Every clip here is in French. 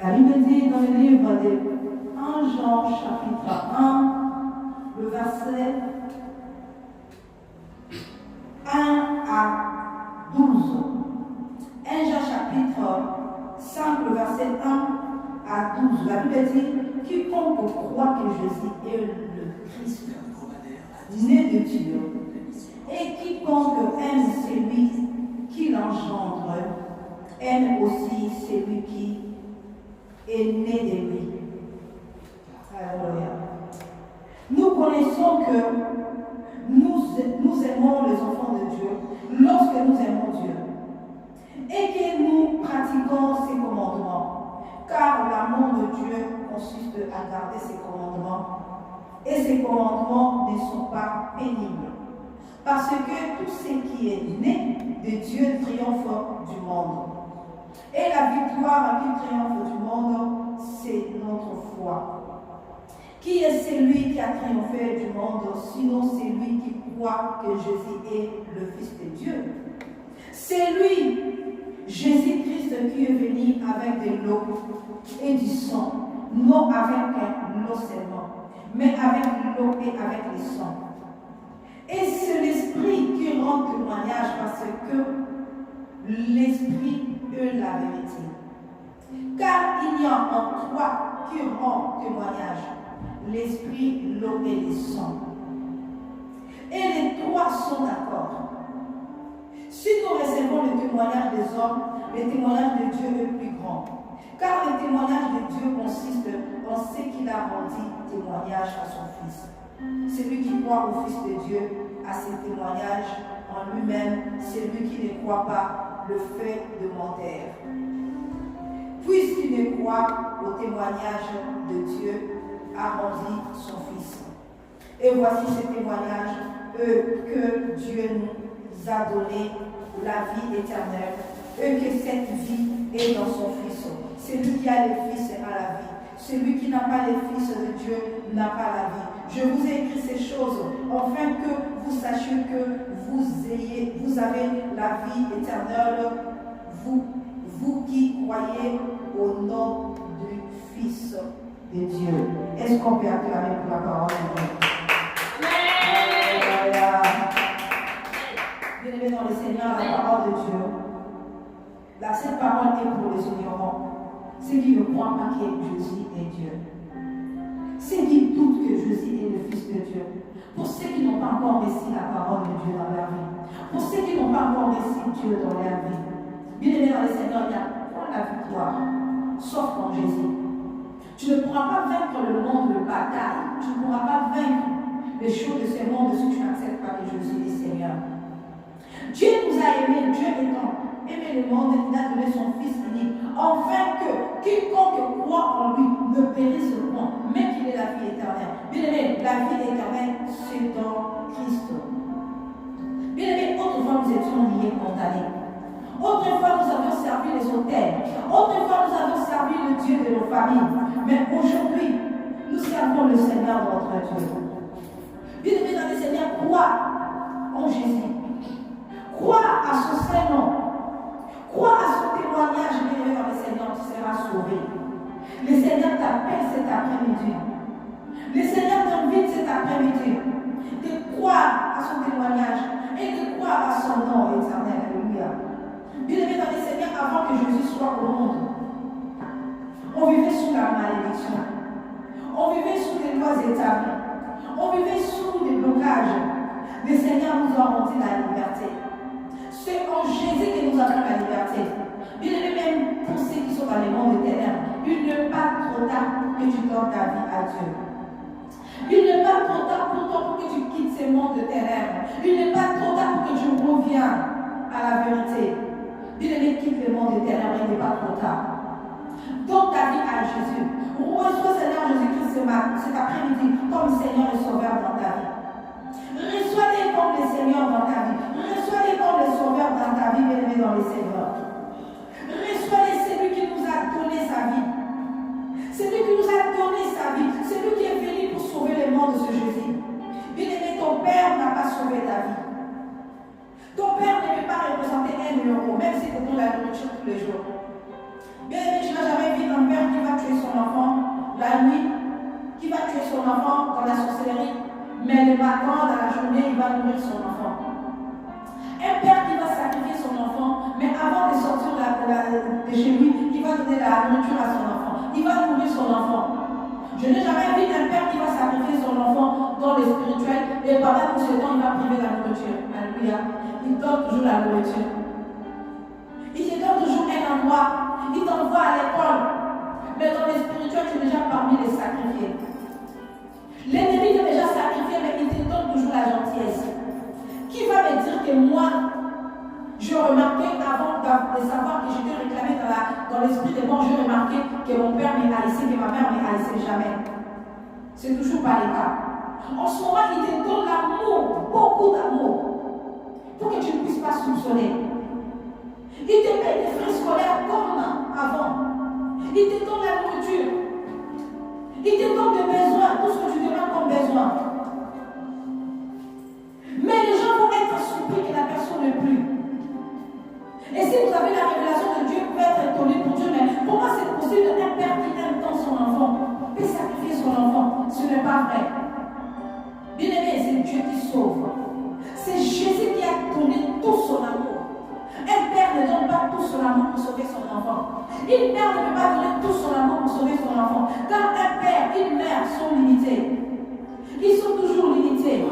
La Bible dit dans le livre de 1 Jean chapitre 1, le verset 1 à 12. 1 Jean chapitre 5, le verset 1 à 12. La Bible dit, quiconque croit que Jésus est le Christ, né de Dieu, et quiconque aime celui qui l'engendre, aime aussi celui qui est né de lui. Alléluia. Nous connaissons que nous aimons les enfants de Dieu lorsque nous aimons Dieu et que nous pratiquons ses commandements, car l'amour de Dieu consiste à garder ses commandements, et ses commandements ne sont pas pénibles, parce que tout ce qui est né de Dieu triomphe du monde. Et la victoire qui triomphe du monde, c'est notre foi. Qui est celui qui a triomphé du monde, sinon celui qui croit que Jésus est le Fils de Dieu? C'est lui, Jésus-Christ, qui est venu avec de l'eau et du sang, non avec l'eau seulement, mais avec l'eau et avec le sang. Et c'est l'Esprit qui rend témoignage, parce que l'Esprit est la vérité. Car il y a en trois qui rend témoignage: l'Esprit, l'eau et le sang. Et les trois sont d'accord. Si nous recevons le témoignage des hommes, le témoignage de Dieu est plus grand. Car le témoignage de Dieu consiste en ce qu'il a rendu témoignage à son Fils. Celui qui croit au Fils de Dieu a ce témoignage en lui-même. Celui qui ne croit pas le fait de mentir, puisqu'il ne croit au témoignage de Dieu, a rendu son Fils. Et voici ce témoignage que Dieu nous a donné, la vie éternelle, et que cette vie est dans son Fils. Celui qui a le Fils a la vie. Celui qui n'a pas le Fils de Dieu n'a pas la vie. Je vous ai écrit ces choses afin que vous sachiez que vous avez la vie éternelle, vous qui croyez au nom du Fils de Dieu. Est-ce qu'on peut acclamer pour la parole de Dieu? Bien-aimés dans le Seigneur, la parole de Dieu, cette parole est pour les ignorants, ceux qui ne croient pas que Jésus est Dieu, ceux qui doutent que Jésus est le Fils de Dieu, pour ceux qui n'ont pas encore reçu la parole de Dieu dans leur vie, pour ceux qui n'ont pas encore reçu Dieu dans leur vie. Bien-aimés dans le Seigneur, il y a pas la victoire, sauf en Jésus. Tu ne pourras pas vaincre le monde de bataille, tu ne pourras pas vaincre les choses de ce monde si tu n'acceptes pas que Jésus est Seigneur. Dieu nous a aimés, Dieu étant aimé le monde, il a donné son Fils unique, afin que quiconque croit en lui ne périsse point, mais qu'il ait la vie éternelle. Bien-aimé, la vie éternelle, c'est dans Christ. Bien-aimé, autrefois nous étions liés, condamnés. Autrefois nous avions servi les autels. Autrefois nous avions servi le Dieu de nos familles. Mais aujourd'hui, nous servons le Seigneur notre Dieu. Bien-aimé dans le Seigneur, crois en Jésus. Crois à son Saint-Nom. Crois à son témoignage, bien-aimé dans le Seigneur, tu seras sauvé. Le Seigneur t'appelle cet après-midi. Le Seigneur t'invite cet après-midi de croire à son témoignage et de croire à son nom éternel. Alléluia. Bien-aimé dans le Seigneur, avant que Jésus soit au monde, on vivait sous la malédiction. On vivait sous des lois établies. On vivait sous des blocages. Le Seigneur nous a rendu la liberté. C'est en Jésus que nous avons la liberté. Bien-aimé, même pour ceux qui sont dans les mondes de ténèbres, il n'est pas trop tard que tu donnes ta vie à Dieu. Il n'est pas trop tard pour toi pour que tu quittes ces mondes de ténèbres. Il n'est pas trop tard pour que tu reviens à la vérité. Bien-aimé, quitte le monde de ténèbres, il n'est pas trop tard. Donne ta vie à Jésus. Reçois Seigneur Jésus-Christ cet après-midi comme Seigneur et Sauveur dans ta vie. Reçois-les comme le Seigneur dans ta vie. Reçois-les comme le Sauveur dans ta vie, bien-aimé dans le Seigneur. Reçois-les, celui qui nous a donné sa vie. Celui qui nous a donné sa vie. Celui qui est venu pour sauver le monde de ce Jésus. Bien-aimé, ton Père n'a pas sauvé ta vie. Ton Père ne peut pas représenter 1 euro, même si tu donnes la nourriture tous les jours. Bien-aimé, tu n'as jamais vu un père son enfant dans la sorcellerie, mais le matin, dans la journée, il va nourrir son enfant. Un père qui va sacrifier son enfant, mais avant de sortir de chez lui, il va donner la nourriture à son enfant. Il va nourrir son enfant. Je n'ai jamais vu un père qui va sacrifier son enfant dans le spirituel et pendant tout ce temps, il va priver la nourriture. Alléluia. Il donne toujours la nourriture. Il te donne toujours un endroit. Il t'envoie à l'école. Mais dans le spirituel, tu es déjà parmi les sacrifiés. L'ennemi t'a déjà sacrifié, mais il te donne toujours la gentillesse. Qui va me dire que moi, je remarquais avant de savoir que j'étais réclamée dans l'esprit des morts, je remarquais que mon père me haïssait, que ma mère ne me haïssait jamais. C'est toujours pas le cas. En ce moment, il te donne l'amour, beaucoup d'amour, pour que tu ne puisses pas soupçonner. Il te paye des frais scolaires comme avant. Il te donne la nourriture. Il te donne des besoins, tout ce que tu demandes comme besoin. Mais les gens vont être surpris que la personne ne plus. Et si vous avez la révélation de Dieu, vous pouvez être étonné pour Dieu, mais comment c'est possible qu'un père qui aime tant son enfant peut sacrifier son enfant? Ce n'est pas vrai. Bien aimé, c'est Dieu qui sauve. C'est Jésus qui a donné tout son amour. Un père ne donne pas tout son amour pour sauver son enfant. Une mère ne peut pas donner tout son amour pour sauver son enfant. Car un père et une mère sont limités. Ils sont toujours limités.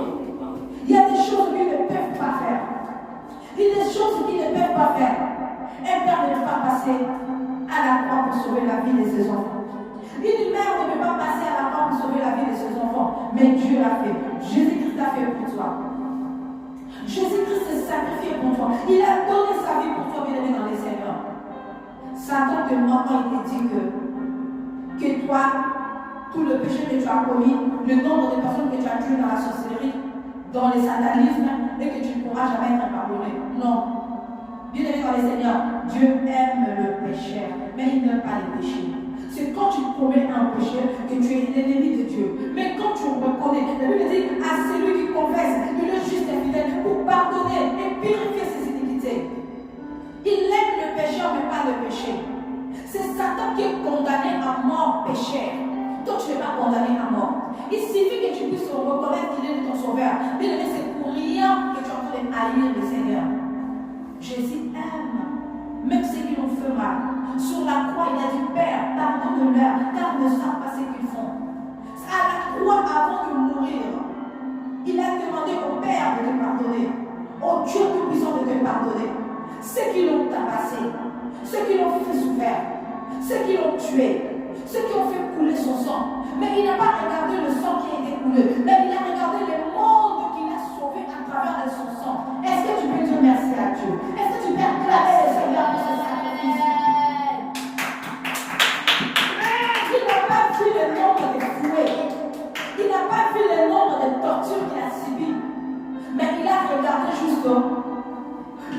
Il y a des choses qu'ils ne peuvent pas faire. Il y a des choses qu'ils ne peuvent pas faire. Un père ne peut pas passer à la croix pour sauver la vie de ses enfants. Une mère ne peut pas passer à la croix pour sauver la vie de ses enfants. Mais Dieu l'a fait. Jésus-Christ l'a fait pour toi. Jésus-Christ s'est sacrifié pour toi. Il a donné sa vie pour toi, bien-aimé dans les Seigneurs. Satan te ment quand il te dit que toi, tout le péché que tu as commis, le nombre de personnes que tu as tuées dans la sorcellerie, dans les satanismes, et que tu ne pourras jamais être pardonné. Non. Bien-aimé dans les Seigneurs, Dieu aime le pécheur, mais il n'aime pas les péchés. C'est quand tu commets un péché que tu es l'ennemi de Dieu. Mais quand tu reconnais, la Bible dit à celui qui confesse que le juste est fidèle pour pardonner et purifier ses iniquités. Il aime le pécheur, mais pas le péché. C'est Satan qui est condamné à mort pécheur. Toi, tu n'es pas condamné à mort. Il suffit que tu puisses reconnaître qu'il est ton sauveur. Bien aimé, c'est pour rien que tu es en train de haïr le Seigneur. Jésus aime, même ceux qui l'ont fait mal. Sur la croix, il a dit, Père, pardonne-leur, car ils ne savent pas ce qu'ils font. À la croix, avant de mourir, il a demandé au Père de te pardonner, au Dieu Tout-Puissant de te pardonner. Ceux qui l'ont tabassé, ceux qui l'ont fait souffrir, ceux qui l'ont tué, ceux qui ont fait couler son sang. Mais il n'a pas regardé le sang qui a été coulé, mais il a regardé le monde qu'il a sauvé à travers son sang. Est-ce que tu peux dire merci à Dieu? Est-ce que tu peux acclamer le Seigneur pour ce sacrifice? Il n'a pas vu le nombre de fouets, il n'a pas vu le nombre de tortures qu'il a subies, mais il a regardé juste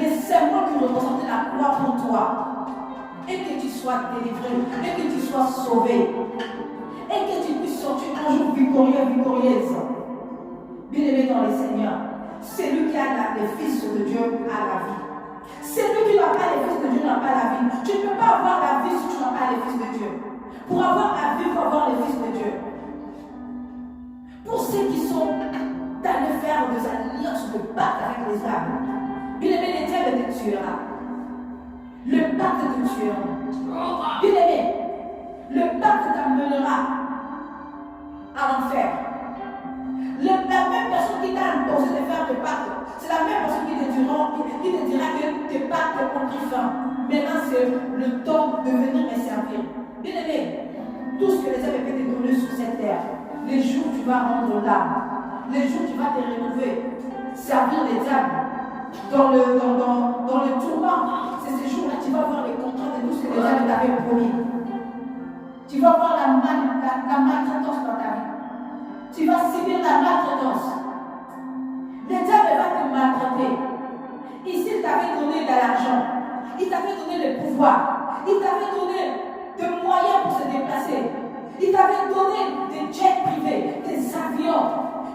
les symboles qui représentaient la croix pour toi. Et que tu sois délivré, et que tu sois sauvé, et que tu puisses sortir un jour victorieux, victorieuse. Bien-aimé dans les Seigneurs, c'est lui qui a les fils de Dieu à la vie. C'est lui qui n'a pas les fils de Dieu, n'a pas la vie. Tu ne peux pas avoir la vie si tu n'as pas les fils de Dieu. Pour avoir la vie, il faut avoir les fils de Dieu. Pour ceux qui sont allés faire des alliances de pacte avec les âmes, bien-aimé, les diables te tuera. Le pacte te tuera. Bien-aimé, le pacte t'amènera à l'enfer. La même personne qui t'a imposé de faire des pactes, c'est la même personne qui te dira que tes pactes ont pris fin. Maintenant, c'est le temps de venir me servir. Bien-aimé, tout ce que les hommes peuvent te donner sur cette terre, les jours où tu vas rendre l'âme, les jours où tu vas te retrouver, servir les diables dans le tourment, c'est ces jours-là que tu vas voir les contrats de tout ce que les diables t'avaient promis. Tu vas voir la maltraitance dans ta vie. Tu vas subir la maltraitance. Le diable va te maltraiter. Ici, il t'avait donné de l'argent. Il t'avait donné le pouvoir. Il t'avait donné des moyens pour se déplacer. Il t'avait donné des jets privés, des avions.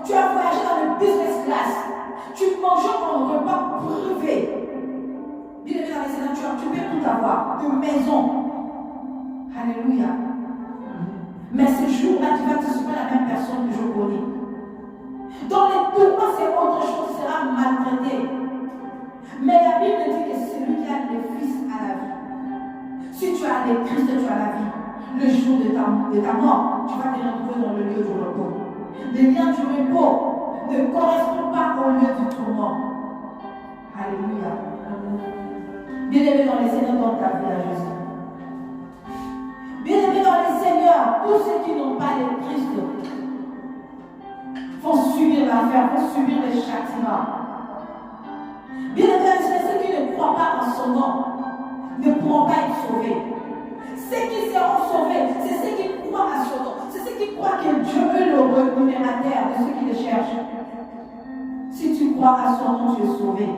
Tu as voyagé dans le business class. Tu mangeais en repas privé. Bien aimé dans les Seigneurs, tu peux tout avoir. De maison. Alléluia. Mais ce jour-là, tu vas te souvenir la même personne que je connais. Dans les tourments, c'est autre chose, tu seras maltraité. Mais la Bible dit que c'est celui qui a le Fils à la vie. Si tu as le Christ, tu as la vie. Le jour de ta mort, tu vas te retrouver dans le lieu du repos. Le lien du repos ne correspond pas au lieu du tourment. Alléluia. Bien-aimé dans les Seigneurs, dans ta vie à Jésus. Bien-aimé dans les Seigneurs, tous ceux qui n'ont pas le Christ vont subir l'enfer, vont subir les châtiments. Bien-aimé dans les Seigneurs, ceux qui ne croient pas en son nom ne pourront pas être sauvés. Ceux qui seront sauvés, c'est ceux qui croient à son nom. C'est ceux qui croient que Dieu est le rémunérateur de ceux qui le cherchent. Si tu crois à son nom, tu es sauvé.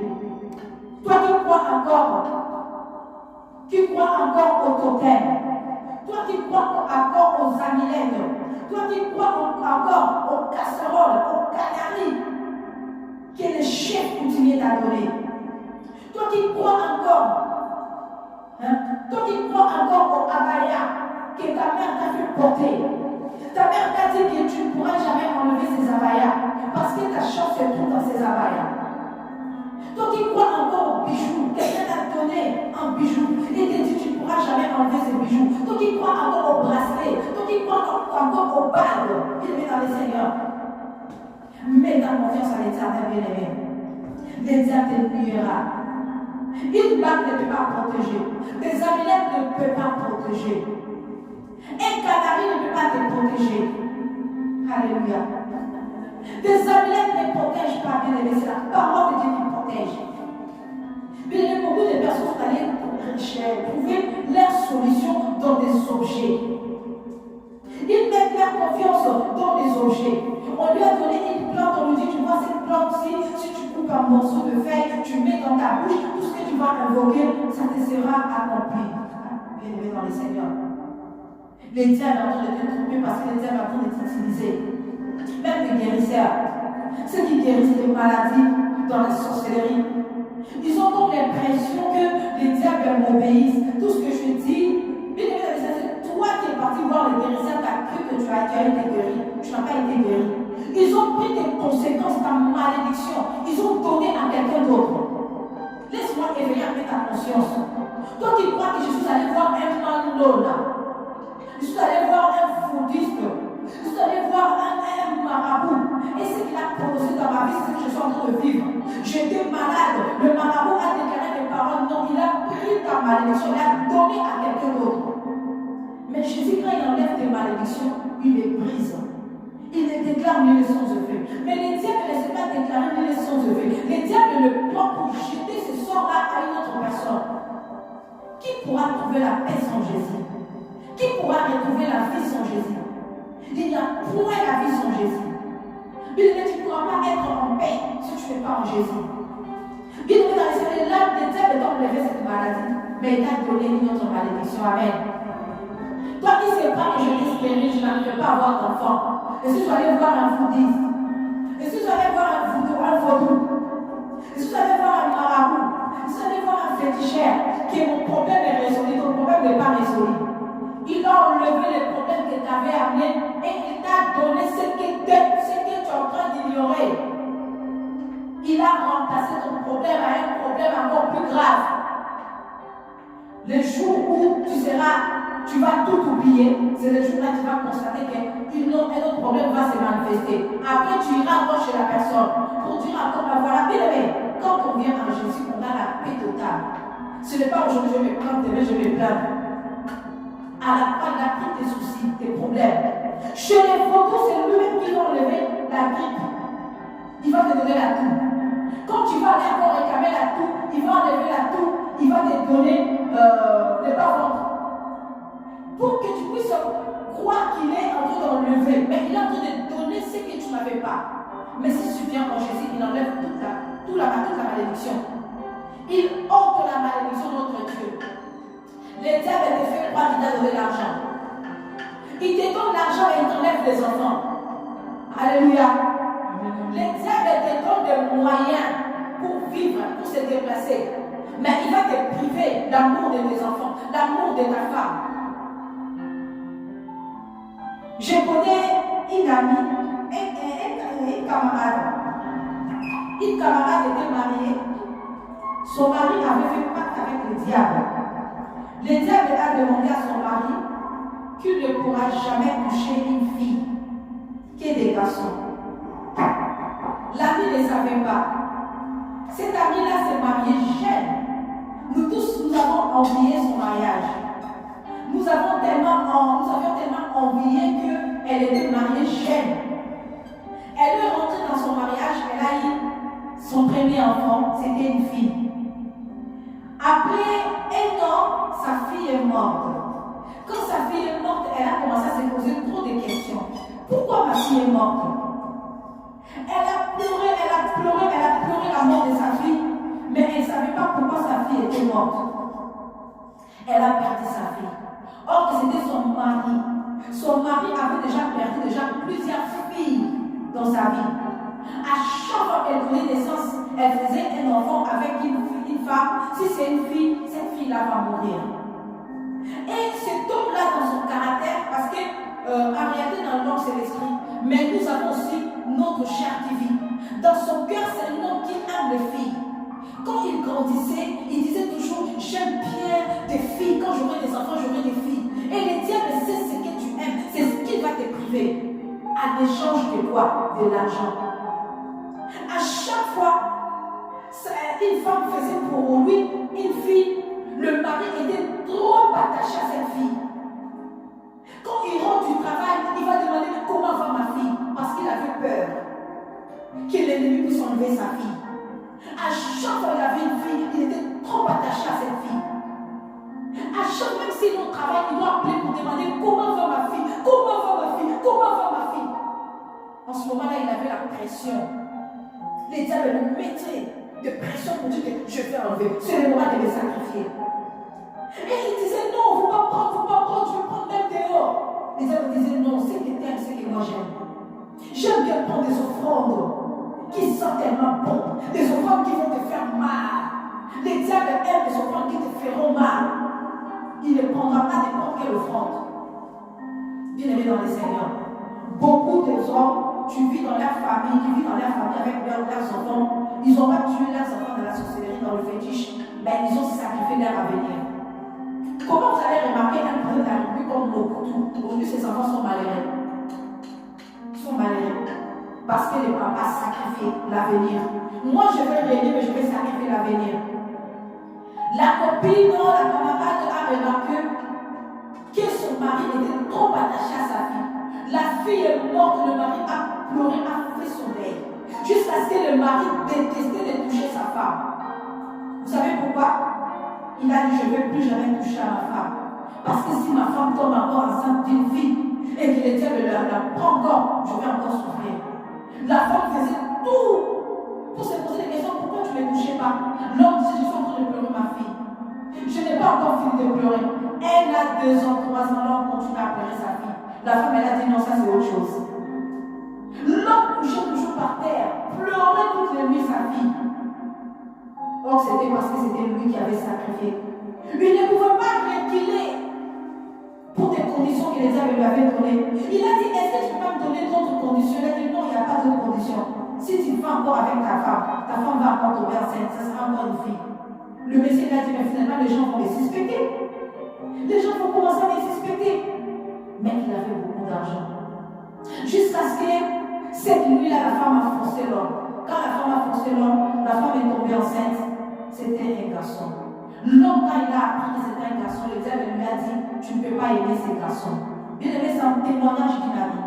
Toi qui crois encore au totem, toi qui crois encore aux amulètes, toi qui crois encore aux casseroles, aux canaries que le chef coutumier t'a donné, toi qui crois encore, toi qui crois encore au abaya que ta mère t'a fait porter, ta mère t'a dit que tu ne pourras jamais enlever ces abayas parce que ta chance se trouve dans ces abayas. Toi qui crois encore aux bijoux, quelqu'un t'a donné un bijou et te dit tu ne pourras jamais enlever ces bijoux. Toi qui crois encore au bracelet, toi qui crois encore aux bagues, bien-aimé dans les Seigneurs. Mets ta confiance à l'Éternel, bien-aimé. L'Éternel te nuira. Une bague ne peut pas protéger. Des amulettes ne peuvent pas protéger. Un canari ne peut pas te protéger. Alléluia. Des amulettes ne protègent pas, bien-aimé. C'est la parole de Dieu qui protège. Bien-aimé, beaucoup de personnes sont allées trouver leur solution dans des objets. Ils mettent leur confiance dans les objets. On lui a donné une plante, on lui dit, tu vois cette plante-ci, si tu coupes un morceau de feuille, tu mets dans ta bouche, tout ce que tu vas invoquer, ça te sera accompli. Bien-aimé dans les Seigneurs. Les diables sont en train de te tromper parce que les diables sont en train de t'utiliser. Même les guérisseurs, ceux qui guérissent les maladies dans la sorcellerie, ils ont donc l'impression que les diables m'obéissent. Tout ce que je dis, bien-aimé dans les Seigneurs, c'est toi qui es parti voir les guérisseurs, tu as cru que tu as été guéri. Tu n'as pas été guéri. Ils ont pris des conséquences, ta malédiction. Ils ont donné à quelqu'un d'autre. Laisse-moi éveiller un peu ta conscience. Toi qui crois que je suis allé voir un mandona, je suis allé voir un foudiste, je suis allé voir un marabout. Et ce qu'il a proposé dans ma vie, c'est ce que je suis en train de vivre. J'étais malade. Le marabout a déclaré des paroles. Non, il a pris ta malédiction, il a donné à quelqu'un d'autre. Mais Jésus, quand il enlève tes malédictions, il les brise. Il les déclare ni les sons de feu. Mais les diables ne laissent pas déclarer ni les sons de feu. Les diables le prennent pour jeter ce sort-là à une autre personne. Qui pourra trouver la paix sans Jésus? Qui pourra retrouver la vie sans Jésus? Il n'y a point la vie sans Jésus. Bien aimé, tu ne pourras pas être en paix si tu n'es pas en Jésus. Bien aimé, dans les Seigneurs, l'âme des diables est enlevé cette maladie. Mais il t'a donné une autre malédiction. Amen. Toi qui ne sais pas que je t'ai guéri, je n'arrive pas à avoir d'enfant. Et si tu allais voir un foudiste, et si tu allais voir un vaudou, et si tu allais voir un marabout, et si tu allais voir un féticheur, que mon problème est résolu, ton problème n'est pas résolu. Il a enlevé les problèmes que tu avais amenés et il t'a donné ce que tu es en train d'ignorer. Il a remplacé ton problème à un problème encore plus grave. Le jour où tu vas tout oublier, c'est le jour là que tu vas constater qu'un autre problème va se manifester. Après, tu iras encore chez la personne pour dire encore, voilà, bien aimé, quand on vient en Jésus, on a la paix totale. Ce n'est pas aujourd'hui je me plains, demain je me plains. À la fin, il a pris tes soucis, tes problèmes. Chez les vaudous, c'est lui-même qui va enlever la grippe. Il va te donner la toux. Quand tu vas aller encore réclamer la toux, il va enlever la toux, il va te donner les bas-ventres. Pour que tu puisses croire qu'il est en train d'enlever. Mais il est en train de donner ce que tu n'avais pas. Mais si tu viens en Jésus, il enlève toute la malédiction. Il ôte la malédiction de notre Dieu. Les diables te fait croire qu'il t'a donné l'argent. Il te donne l'argent et il t'enlève des enfants. Alléluia. Les diables te donnent des moyens pour vivre, pour se déplacer. Mais il va te priver l'amour de tes enfants, l'amour de ta femme. Je connais une amie, une camarade. Une camarade était mariée. Son mari avait fait pacte avec le diable. Le diable a demandé à son mari qu'il ne pourra jamais toucher une fille qui est des garçons. L'ami ne savait pas. Cet ami-là s'est marié jeune. Nous tous, nous avons envié son mariage. Nous avions tellement envié qu'elle était mariée jeune. Elle est rentrée dans son mariage, elle a eu son premier enfant, c'était une fille. Après un an, sa fille est morte. Quand sa fille est morte, elle a commencé à se poser trop de questions. Pourquoi ma fille est morte? Elle a pleuré la mort de sa fille, mais elle ne savait pas pourquoi sa fille était morte. Elle a perdu sa fille. Or, c'était son mari. Son mari avait déjà perdu plusieurs filles dans sa vie. À chaque fois qu'elle donnait naissance, elle faisait un enfant avec une femme. Si c'est une fille, cette fille-là va mourir. Et cet homme-là, dans son caractère, parce que en réalité, dans le monde, c'est l'esprit, mais nous avons aussi notre chair qui vit. Dans son cœur, c'est un homme qui aime les filles. Quand il grandissait, il disait toujours: j'aime bien des filles. Quand j'aurai des enfants, j'aurai des filles. Et le diable sait ce que tu aimes, c'est ce qu'il va te priver. En échange de quoi? De l'argent. À chaque fois, une femme faisait pour lui une fille. Le mari était trop attaché à cette fille. Quand il rentre du travail, il va demander comment va ma fille, parce qu'il avait peur que l'ennemi puisse enlever sa fille. À chaque fois qu'il avait une fille, il était trop attaché à cette fille. À chaque fois, même s'il est au travail, il doit appeler pour demander comment va ma fille, comment va ma fille, comment va ma fille. En ce moment-là, il avait la pression. Les diables le mettaient de pression pour dire que je vais enlever. C'est le moment de me sacrifier. Et il disait: non, il ne faut pas prendre, je vais prendre même dehors. Les diables disaient: non, c'est que t'aimes, c'est que moi j'aime. J'aime bien prendre des offrandes qui sont tellement bonnes, des offrandes qui vont te faire mal. Les diables aiment des offrandes qui te feront mal. Il ne prendra pas n'importe quelle offrande. Bien-aimé dans le Seigneur, beaucoup de hommes, tu vis dans leur famille, avec leurs enfants. Ils n'ont pas tué leurs enfants dans la sorcellerie, dans le fétiche, mais ils ont sacrifié leur avenir. Comment vous allez remarquer un président de la République comme Mobutu? Aujourd'hui, ses enfants sont malheureux. Ils sont malheureux. Parce que les papas sacrifient l'avenir. Moi, je vais régner, mais je vais sacrifier l'avenir. La copine, la camarade a remarqué que son mari était trop attaché à sa fille. La fille est morte, le mari a pleuré, a fait son deuil. Jusqu'à ce que le mari détestait de toucher sa femme. Vous savez pourquoi? Il a dit: je ne vais plus jamais toucher à ma femme. Parce que si ma femme tombe encore enceinte d'une fille et que le diable la prend encore, je vais encore souffrir. La femme faisait tout pour se poser des questions: pourquoi tu ne me touchais pas? L'homme disait: je suis en train de pleurer ma fille. Je n'ai pas encore fini de pleurer. Elle a 2 ans, 3 ans, l'homme continue à pleurer sa fille. La femme, elle a dit: non, ça c'est autre chose. L'homme couchait toujours par terre, pleurait toute la nuit sa fille. Or, c'était parce que c'était lui qui avait sacrifié. Il ne pouvait pas reculer pour des conditions que les diables lui avaient données. Il a dit: est-ce que tu peux pas me donner d'autres conditions? Il a dit: non, il n'y a pas d'autres conditions. Si tu fais encore avec ta femme va encore tomber enceinte, ça sera encore une fille. Le Messie a dit: mais finalement, les gens vont les suspecter. Les gens vont commencer à les suspecter. Mais il avait beaucoup d'argent. Jusqu'à ce que cette nuit-là, la femme a forcé l'homme. Quand la femme a forcé l'homme, la femme est tombée enceinte. C'était un garçon. L'homme, quand il a appris que c'était un garçon, le diable lui a dit: tu ne peux pas aimer ces garçons. Bien aimé, c'est un témoignage d'une amie.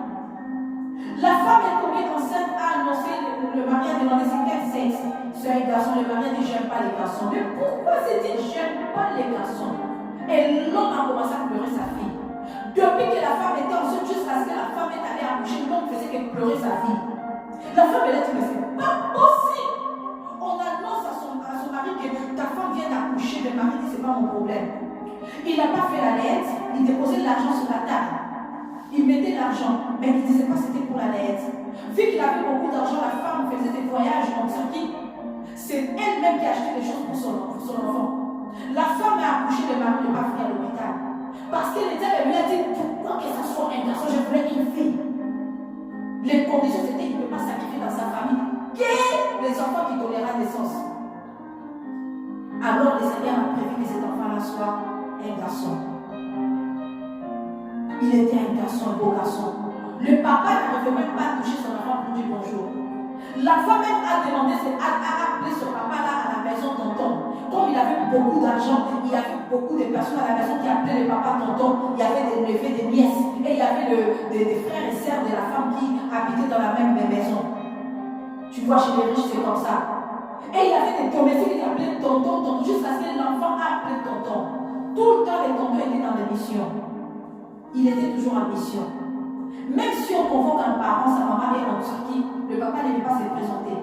La femme est tombée enceinte, a annoncé, le mari a demandé: c'est quel sexe? C'est un garçon. Le mari a dit: j'aime pas les garçons. Mais pourquoi s'est-il: j'aime pas les garçons? Et l'homme a commencé à pleurer sa fille. Depuis que la femme était enceinte, jusqu'à ce que la femme est allée accoucher, l'homme faisait que pleurer sa fille. La femme, elle a dit: mais c'est pas possible. On annonce à son mari que ta femme vient d'accoucher. Le mari dit: c'est pas mon problème. Il n'a pas fait la lettre, il déposait de l'argent sur la table. Il mettait l'argent, mais il ne disait pas que c'était pour la lettre. Vu qu'il avait beaucoup d'argent, la femme faisait des voyages en Turquie. C'est elle-même qui achetait des choses pour son enfant. La femme a accouché, le mari n'est pas venu à l'hôpital. Parce que le diable lui a dit: pourquoi que ça soit un garçon, je voulais une fille. Les conditions, c'était qu'il ne peut pas sacrifier dans sa famille que les enfants qui donnera naissance. Alors le Seigneur a prévu que cet enfant-là soit un garçon. Il était un garçon, un beau garçon. Le papa ne veut même pas toucher son enfant pour dire bonjour. La femme même a demandé, a appelé son papa là à la maison tonton. Comme il avait beaucoup d'argent, il y avait beaucoup de personnes à la maison qui appelaient le papa tonton. Il y avait des neveux, des nièces. Et il y avait des frères et sœurs de la femme qui habitaient dans la même maison. Tu vois, chez les riches, c'est comme ça. Et il y avait des domestiques qui appelaient tonton, jusqu'à ce que l'enfant appelé tonton. Tout le temps, les tontons étaient dans des missions. Il était toujours en mission. Même si on convoque un parent, sa maman est en Turquie, le papa ne veut pas se présenter.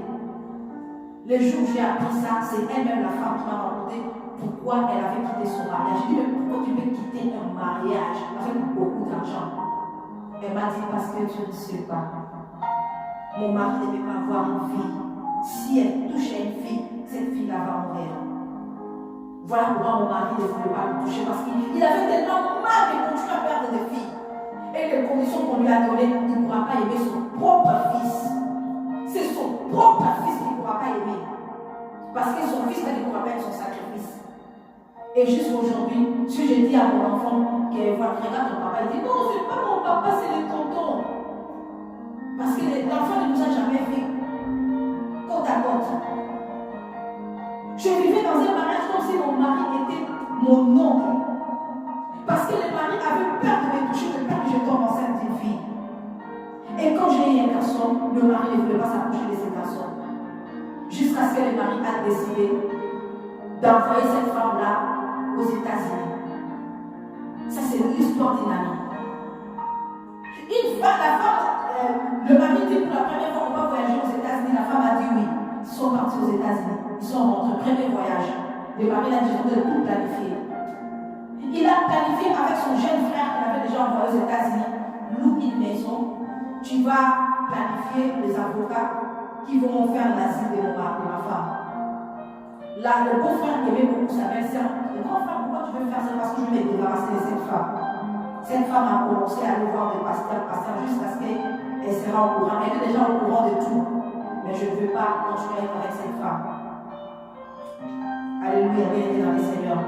Le jour où j'ai appris ça, c'est elle-même la femme qui m'a raconté pourquoi elle avait quitté son mariage. J'ai dit, mais pourquoi tu veux quitter un mariage avec beaucoup d'argent? Elle m'a dit, parce que tu ne sais pas. Mon mari ne veut pas avoir une fille. Si elle touche à une fille, cette fille-là va mourir. Voilà pourquoi mon mari ne voulait pas le toucher, parce qu'il avait tellement mal de continuer à perdre des filles. Et les conditions qu'on lui a données, il ne pourra pas aimer son propre fils. C'est son propre fils qu'il ne pourra pas aimer. Parce que son fils ne pourra pas être son sacrifice. Et jusqu'aujourd'hui, si je dis à mon enfant que regarde ton papa, il dit non, c'est pas mon papa, c'est le tonton. Parce que l'enfant ne nous a jamais fait côte à côte. Je vivais dans un mariage comme si mon mari était mon oncle. Parce que le mari avait peur de me toucher, de peur que je tombe enceinte d'une fille. Et quand j'ai eu un garçon, le mari ne voulait pas s'approcher de ce garçon. Jusqu'à ce que le mari a décidé d'envoyer cette femme-là aux États-Unis. Ça, c'est l'histoire d'une amie. Une fois, la femme, le mari dit pour la première fois qu'on va voyager aux États-Unis, la femme a dit oui. Ils sont partis aux États-Unis. Ils sont rentrés, premier voyage. Le mari a dit, je vais tout planifier. Il a planifié avec son jeune frère qu'il avait déjà envoyé aux États-Unis. Loue une maison. Tu vas planifier les avocats qui vont faire l'asile de ma femme. Là, le beau-frère aimait beaucoup sa belle-sœur. Le grand frère, pourquoi tu veux faire ça? Parce que je vais me débarrasser de cette femme. Cette femme a commencé à aller voir des pasteurs jusqu'à ce qu'elle sera au courant. Elle est déjà au courant de tout. Mais je ne veux pas continuer avec cette femme. Alléluia, bien été dans les Seigneurs.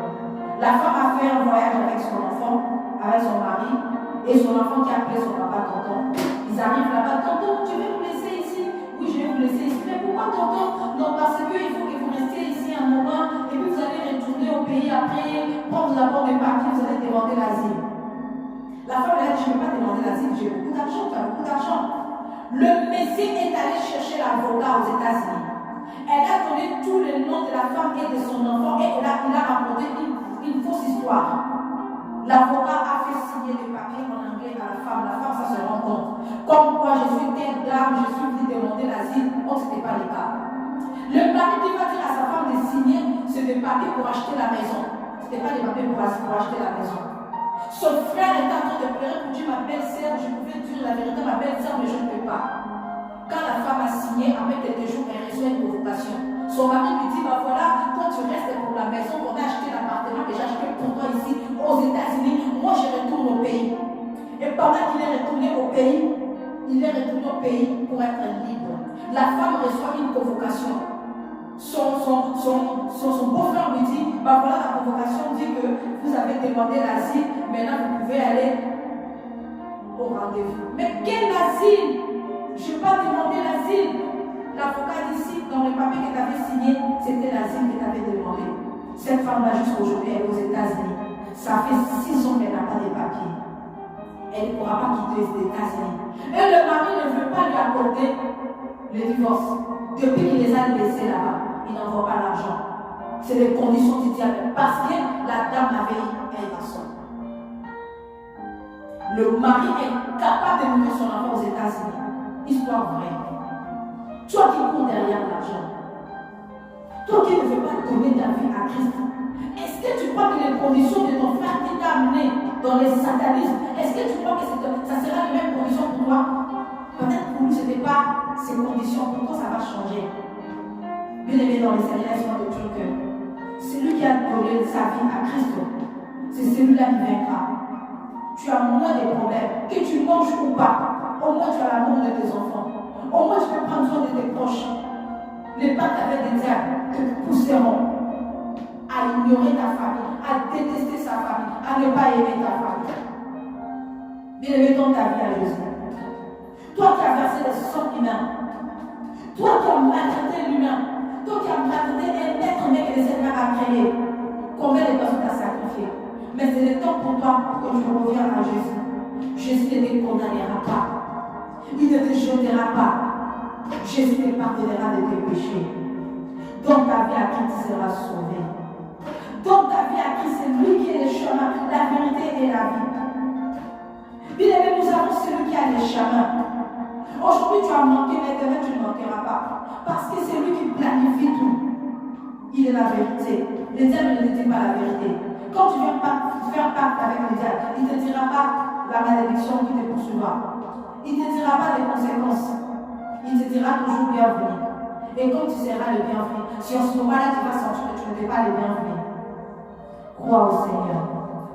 La femme a fait un voyage avec son enfant, avec son mari, et son enfant qui a appelé son papa tonton. Ils arrivent là-bas, tonton, tu veux nous laisser ici? Oui, je vais vous laisser ici. Mais pourquoi tonton? Non, parce qu'il faut que vous restiez ici un moment, et puis vous allez retourner au pays après, prendre d'abord des papiers, vous allez demander l'asile. La femme, elle a dit, je ne vais pas demander l'asile, j'ai beaucoup d'argent, tu as beaucoup d'argent. Le Messie est allé chercher l'avocat aux États-Unis. Elle a donné tous les noms de la femme et de son enfant, et il a raconté une fausse histoire. L'avocat a fait signer les papiers en anglais à la femme. La femme, ça se rend compte. Comme quoi je suis telle dame, je suis venue demander l'asile. Oh, ce n'était pas le cas. Le mari qui va dire à sa femme de signer, c'est des papiers pour acheter la maison. Ce n'était pas des papiers pour acheter la maison. Son frère est en train de pleurer pour dire ma belle-sœur, je pouvais dire la vérité, ma belle-sœur, mais je ne peux pas. Quand la femme a signé, après quelques jours, elle reçoit une convocation. Son mari lui dit, bah voilà, toi tu restes pour la maison, on a acheté l'appartement que j'ai acheté pour toi ici aux États-Unis. Moi je retourne au pays. Et pendant qu'il est retourné au pays, pour être libre. La femme reçoit une convocation. Son beau-frère lui dit, bah voilà, la convocation dit que vous avez demandé l'asile, maintenant vous pouvez aller au rendez-vous. Mais quel asile? Je n'ai pas demandé l'asile. L'avocat dit ici, dans le papier que tu avais signé, c'était l'asile que tu avais demandé. Cette femme-là, jusqu'aujourd'hui, elle est aux États-Unis. Ça fait 6 ans qu'elle n'a pas de papiers. Elle ne pourra pas quitter les États-Unis. Et le mari ne veut pas lui accorder le divorce. Depuis qu'il les a laissés là-bas, il n'envoie pas l'argent. C'est les conditions du diable. Parce que la dame avait un garçon. Le mari est capable de nourrir son enfant aux États-Unis. Histoire vraie. Toi qui cours derrière l'argent, toi qui ne veux pas donner ta vie à Christ, est-ce que tu crois que les conditions de ton frère qui t'a amené dans le satanisme, est-ce que tu crois que ça sera les mêmes conditions pour toi? Peut-être pour lui, ce n'était pas ces conditions. Pour toi, ça va changer. Bien aimé dans les Seigneurs, laisse-moi te dire que celui qui a donné sa vie à Christ, c'est celui-là qui vaincra. Tu as moins de problèmes, que tu manges ou pas. Au moins tu as l'amour de tes enfants. Au moins tu peux prendre soin de tes proches. Les pactes avec des diables te pousseront à ignorer ta famille, à détester sa famille, à ne pas aimer ta famille. Bien-aimé, donne ta vie à Jésus. Toi qui as versé le sang humain, toi qui as maltraité l'humain, toi qui as maltraité un être humain que le Seigneur a créé, combien de personnes t'as sacrifié? Mais c'est le temps pour toi que tu reviens à Jésus. Jésus ne te condamnera pas. Il ne te jetera pas. Jésus te pardonnera de tes péchés. Donne ta vie à qui tu seras sauvé. Donne ta vie à qui c'est lui qui est le chemin, la vérité et la vie. Bien aimé, nous avons celui qui a les chemins. Aujourd'hui, tu as manqué, mais demain, tu ne manqueras pas. Parce que c'est lui qui planifie tout. Il est la vérité. Le diable ne te dit pas la vérité. Quand tu viens faire pacte avec le diable, il ne te dira pas la malédiction qui te poursuivra. Il ne te dira pas les conséquences. Il te dira toujours bienvenue. Et quand tu seras le bienvenu, si en ce moment-là tu vas sentir que tu n'étais pas le bienvenu, crois au Seigneur.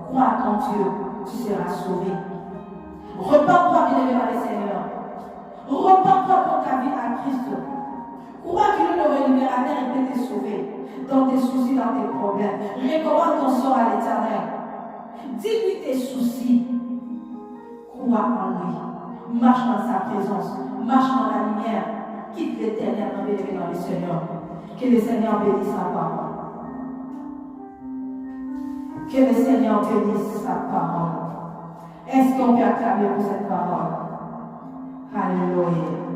Crois à ton Dieu. Tu seras sauvé. Repends-toi, bien-aimé dans le Seigneur. Repends-toi pour ta vie à Christ. Crois que le libérateur peut te sauver dans tes soucis, dans tes problèmes. Recommande ton sort à l'Éternel. Dis-lui tes soucis. Crois en lui. Marche dans sa présence. Marche dans la lumière. Quitte l'Éternel dans le Seigneur. Que le Seigneur bénisse sa parole. Que le Seigneur bénisse sa parole. Est-ce qu'on peut acclamer pour cette parole? Alléluia.